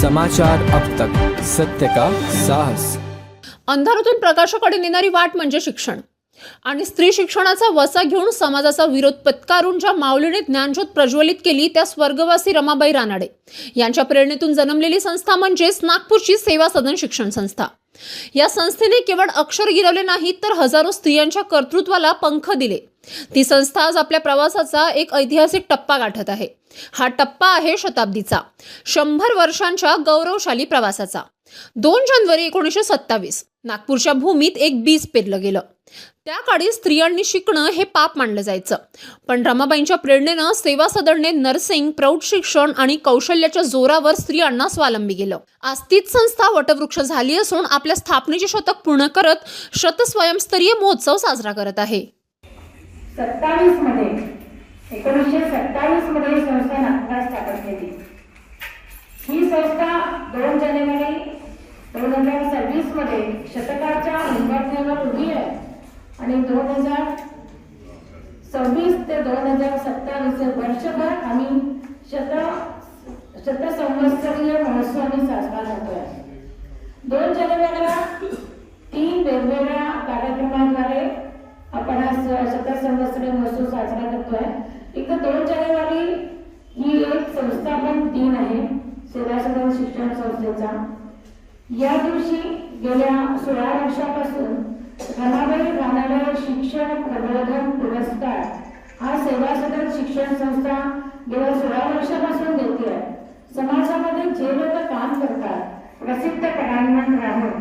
समाचार अब तक, सत्य का साहस। अंधारातून प्रकाशाकडे नेणारी वाट म्हणजे शिक्षण आणि स्त्री शिक्षणाचा वसा घेऊन समाजाचा विरोध पत्करून ज्या माऊलीने ज्ञानज्योत प्रज्वलित केली त्या स्वर्गवासी रमाबाई रानडे यांच्या प्रेरणेतून जन्मलेली संस्था म्हणजेच नागपूरची सेवा सदन शिक्षण संस्था। या संस्थेने केवळ अक्षर गिरवले नाहीत तर हजारो स्त्रियांच्या कर्तृत्वाला पंख दिले। ती संस्था आज आपल्या प्रवासाचा एक ऐतिहासिक टप्पा गाठत आहे। हा टप्पा आहे शताब्दीचा, 100 वर्षांच्या गौरवशाली प्रवासाचा। 2 जानेवारी 1927 नागपूरच्या भूमीत एक बीज पेरलं गेलं। त्या काळी स्त्रियांनी शिकणं हे पाप मानलं जायचं, पण रमाबाईंच्या प्रेरणेनं सेवा सदनने नर्सिंग, प्रौढ शिक्षण आणि कौशल्याच्या जोरावर स्त्रियांना स्वावलंबी केलं। आज तीच संस्था वटवृक्ष झाली असून आपल्या स्थापनेचे शतक पूर्ण करत शतस्वयंस्तरीय महोत्सव साजरा करत आहे। 1927 मध्ये ही संस्था नागपुरात स्थापन केली। ही संस्था 2 जानेवारी 2026 मध्ये शतकाच्या उद्घाटनावर उभी आहे आणि 2026 ते 2027 वर्षभर आम्ही शतसंवत्सरीय महोत्सव साजरा करतोय। 2 जानेवारीला 3 वेगवेगळ्या कार्यक्रमांद्वारे आपण आज शतसंवत्सरीय महोत्सव साजरा करतोय। एक 2 जानेवारी ही एक संस्थापन दिन आहे सेवा सदन शिक्षण संस्थेचा। या दिवशी गेल्या 16 वर्षापासून रमाबाई रानडे शिक्षण प्रबोधन पुरस्कार हा सेवा सदन शिक्षण संस्था गेल्या 16 वर्षापासून देते आहे। समाजामध्ये जे लोक काम करतात, प्रसिद्ध कलावंत राहून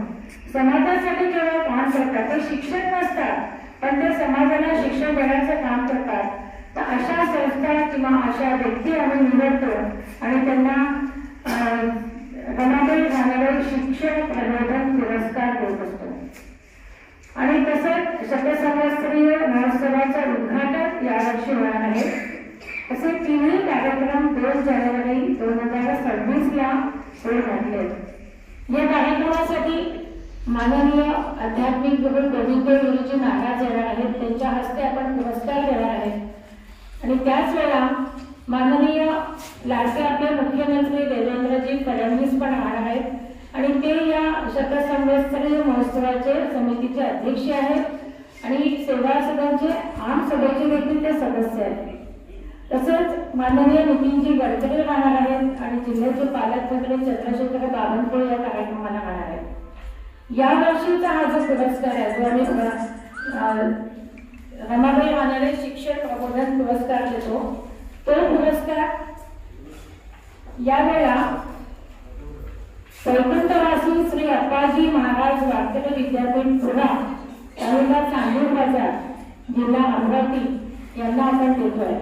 समाजासाठी जेव्हा काम करतात ते शिक्षण नसतात पण ते समाजाला शिक्षण देण्याचं काम करतात, तर अशा संस्था किंवा अशा व्यक्ती आम्ही निवडतो आणि त्यांना रमाबाई रानडे शिक्षण प्रबोधन पुरस्कार देत असतो। आणि तसंच शतसंवत्सरीय महोत्सवाचं उद्घाटन यावर्षी होणार आहे। असे 3 कार्यक्रम 2 जानेवारी 2026 ला होऊ घातले। या कार्यक्रमासाठी माननीय आध्यात्मिक गुरु गोविंददेव गुरुजी महाराज येणार आहेत, त्यांच्या हस्ते आपण पुरस्कार देणार आहेत। आणि त्याच वेळा माननीय लाडके आपले मुख्यमंत्री देवेंद्रजी फडणवीस पण राहणार आहेत आणि ते या शतसंवत्सरीय महोत्सवाचे समितीचे अध्यक्ष आहेत आणि सेवा सदनचे आम सभेचे देखील ते सदस्य आहेत। तसंच माननीय नितीनजी गडकरी राहणार आहेत आणि जिल्ह्याचे पालकमंत्री चंद्रशेखर बावनकुळे या कार्यक्रमाला राहणार आहेत। या वर्षीचा हा जो पुरस्कार आहे जो आम्ही रमाबाई रानडे शिक्षण प्रबोधन पुरस्कार देतो, तो पुरस्कार यावेळेला वैकुंठवासी श्री अप्पाजी महाराज वारकरी विद्यापीठ पुणा तालुका चांदूर बाजार जिल्हा अमरावती यांना आपण देतोय।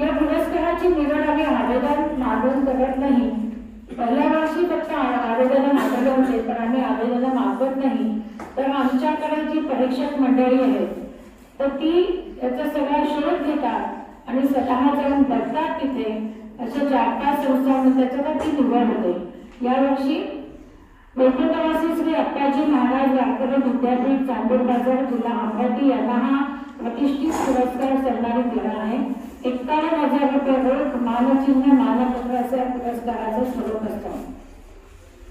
या पुरस्काराची निवड आम्ही आवेदन मागून करत नाही। पहिल्या वर्षी फक्त आवेदन मागवले होते, पण आम्ही आवेदन मागवत नाही। तर आमच्याकडे जी परीक्षक मंडळी आहे तर ती याचा सगळा शोध घेतात आणि स्वतः जाऊन बघतात तिथे अशा 4-5 संस्थांना त्याच्यावर ती निवड होते। यावर्षी वैकुंठवासी श्री अप्पाजी महाराज वारकरी विद्यापीठ चांदूर बाजार जिल्हा अमरावती यांना हा प्रतिष्ठित पुरस्कार सन्मानित केला आहे। 51,000 रुपये रोख, मानचिन्ह, मानपत्र असे पुरस्काराचं स्वरूप असतं।